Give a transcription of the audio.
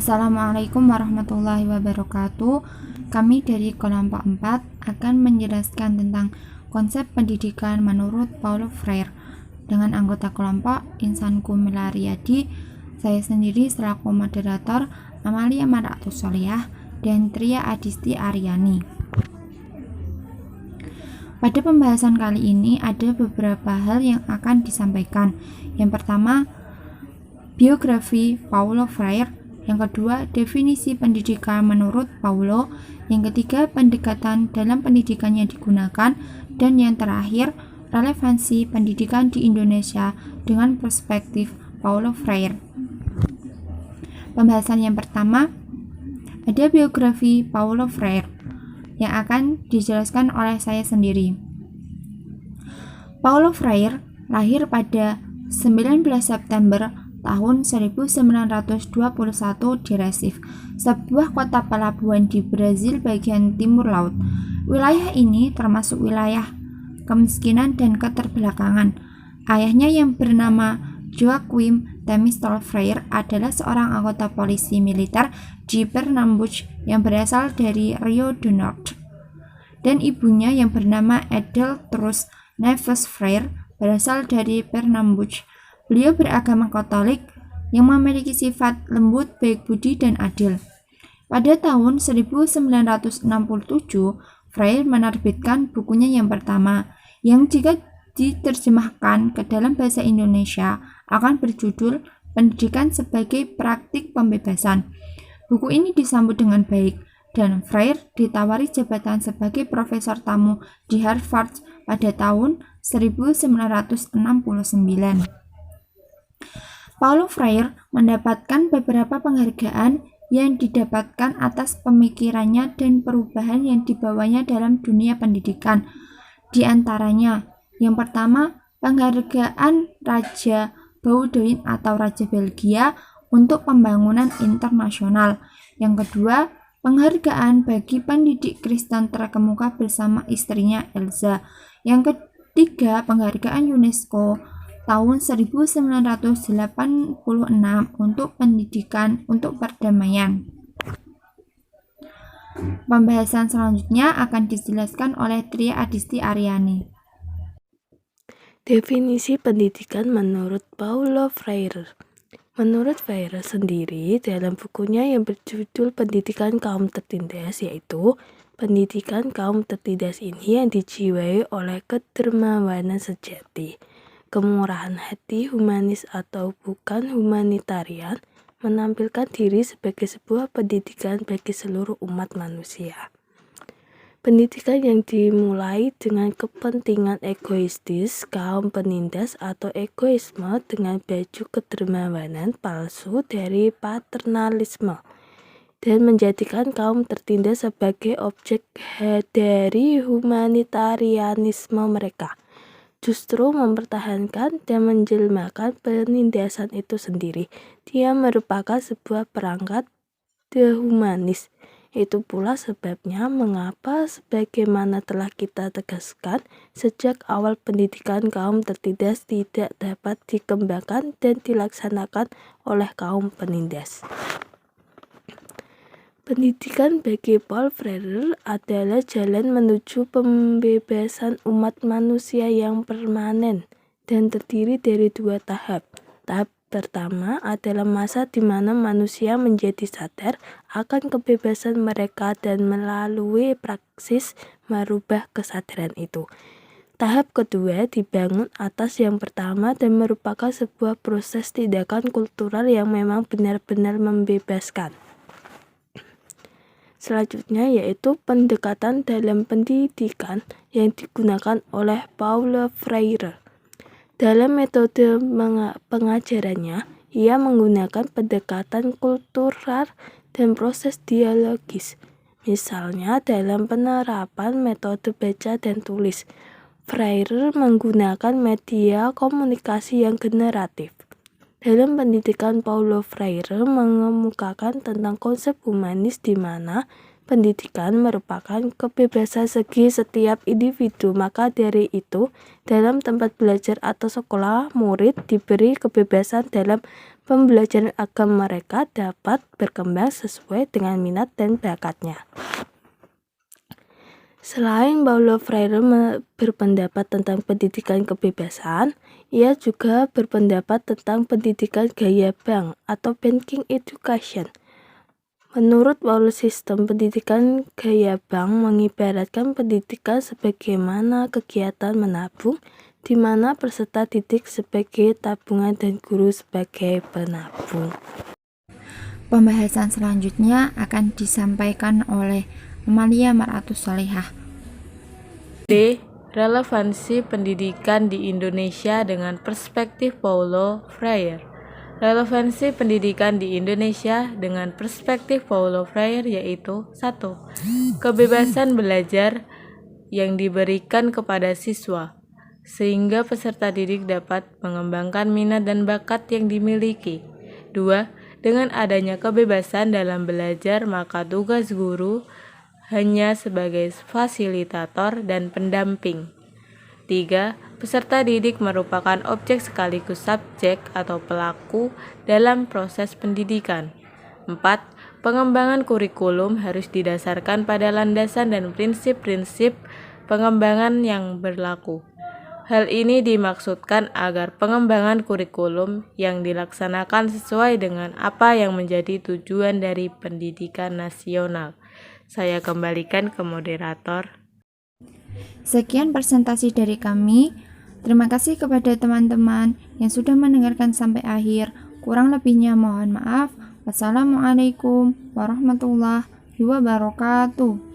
Assalamualaikum warahmatullahi wabarakatuh. Kami dari kelompok 4 akan menjelaskan tentang konsep pendidikan menurut Paulo Freire dengan anggota kelompok Insanku Milariadi, saya sendiri selaku moderator Amalia Maratus Solihah dan Tria Adisti Aryani. Pada pembahasan kali ini ada beberapa hal yang akan disampaikan. Yang pertama, biografi Paulo Freire. Yang kedua, definisi pendidikan menurut Paulo. Yang ketiga, pendekatan dalam pendidikan yang digunakan. Dan yang terakhir, relevansi pendidikan di Indonesia dengan perspektif Paulo Freire. Pembahasan yang pertama, ada biografi Paulo Freire yang akan dijelaskan oleh saya sendiri. Paulo Freire lahir pada 19 September tahun 1921 di Recife, sebuah kota pelabuhan di Brazil bagian timur laut. Wilayah ini termasuk wilayah kemiskinan dan keterbelakangan. Ayahnya yang bernama Joaquim Temistol Freire adalah seorang anggota polisi militer di Pernambuco yang berasal dari Rio de Norte. Dan ibunya yang bernama Edeltraud Neves Freire berasal dari Pernambuco. Beliau beragama Katolik yang memiliki sifat lembut, baik budi, dan adil. Pada tahun 1967, Freire menerbitkan bukunya yang pertama, yang jika diterjemahkan ke dalam bahasa Indonesia akan berjudul Pendidikan sebagai Praktik Pembebasan. Buku ini disambut dengan baik, dan Freire ditawari jabatan sebagai profesor tamu di Harvard pada tahun 1969. Paulo Freire mendapatkan beberapa penghargaan yang didapatkan atas pemikirannya dan perubahan yang dibawanya dalam dunia pendidikan. Di antaranya, yang pertama, penghargaan Raja Baudouin atau Raja Belgia untuk pembangunan internasional. Yang kedua, penghargaan bagi pendidik Kristen terkemuka bersama istrinya Elsa. Yang ketiga, penghargaan UNESCO tahun 1986 untuk pendidikan untuk perdamaian. Pembahasan selanjutnya akan dijelaskan oleh Tria Adisti Aryani. Definisi pendidikan menurut Paulo Freire. Menurut Freire sendiri, dalam bukunya yang berjudul Pendidikan Kaum Tertindas, yaitu pendidikan kaum tertindas ini yang dijiwai oleh kedermawanan sejati, kemurahan hati humanis atau bukan humanitarian, menampilkan diri sebagai sebuah pendidikan bagi seluruh umat manusia. Pendidikan yang dimulai dengan kepentingan egoistis kaum penindas atau egoisme dengan baju kedermawanan palsu dari paternalisme, dan menjadikan kaum tertindas sebagai objek dari humanitarianisme mereka, justru mempertahankan dan menjelmakan penindasan itu sendiri. Dia merupakan sebuah perangkat dehumanis. Itu pula sebabnya mengapa, sebagaimana telah kita tegaskan sejak awal, pendidikan kaum tertindas tidak dapat dikembangkan dan dilaksanakan oleh kaum penindas. Pendidikan bagi Paulo Freire adalah jalan menuju pembebasan umat manusia yang permanen dan terdiri dari dua tahap. Tahap pertama adalah masa di mana manusia menjadi sadar akan kebebasan mereka dan melalui praksis merubah kesadaran itu. Tahap kedua dibangun atas yang pertama dan merupakan sebuah proses tindakan kultural yang memang benar-benar membebaskan. Selanjutnya yaitu pendekatan dalam pendidikan yang digunakan oleh Paulo Freire. Dalam metode pengajarannya, ia menggunakan pendekatan kultural dan proses dialogis. Misalnya dalam penerapan metode baca dan tulis, Freire menggunakan media komunikasi yang generatif. Dalam pendidikan, Paulo Freire mengemukakan tentang konsep humanis di mana pendidikan merupakan kebebasan segi setiap individu. Maka dari itu, dalam tempat belajar atau sekolah, murid diberi kebebasan dalam pembelajaran agama mereka dapat berkembang sesuai dengan minat dan bakatnya. Selain Paulo Freire berpendapat tentang pendidikan kebebasan, ia juga berpendapat tentang pendidikan gaya bank atau banking education. Menurut Paulo, sistem pendidikan gaya bank mengibaratkan pendidikan sebagaimana kegiatan menabung, di mana peserta didik sebagai tabungan dan guru sebagai penabung. Pembahasan selanjutnya akan disampaikan oleh Amalia Maratus Salihah. D. Relevansi pendidikan di Indonesia dengan perspektif Paulo Freire. Relevansi pendidikan di Indonesia dengan perspektif Paulo Freire yaitu 1. Kebebasan belajar yang diberikan kepada siswa, sehingga peserta didik dapat mengembangkan minat dan bakat yang dimiliki. 2. Dengan adanya kebebasan dalam belajar, maka tugas guru hanya sebagai fasilitator dan pendamping. 3. Peserta didik merupakan objek sekaligus subjek atau pelaku dalam proses pendidikan. 4. Pengembangan kurikulum harus didasarkan pada landasan dan prinsip-prinsip pengembangan yang berlaku. Hal ini dimaksudkan agar pengembangan kurikulum yang dilaksanakan sesuai dengan apa yang menjadi tujuan dari pendidikan nasional. Saya kembalikan ke moderator. Sekian presentasi dari kami. Terima kasih kepada teman-teman yang sudah mendengarkan sampai akhir. Kurang lebihnya mohon maaf. Wassalamualaikum warahmatullahi wabarakatuh.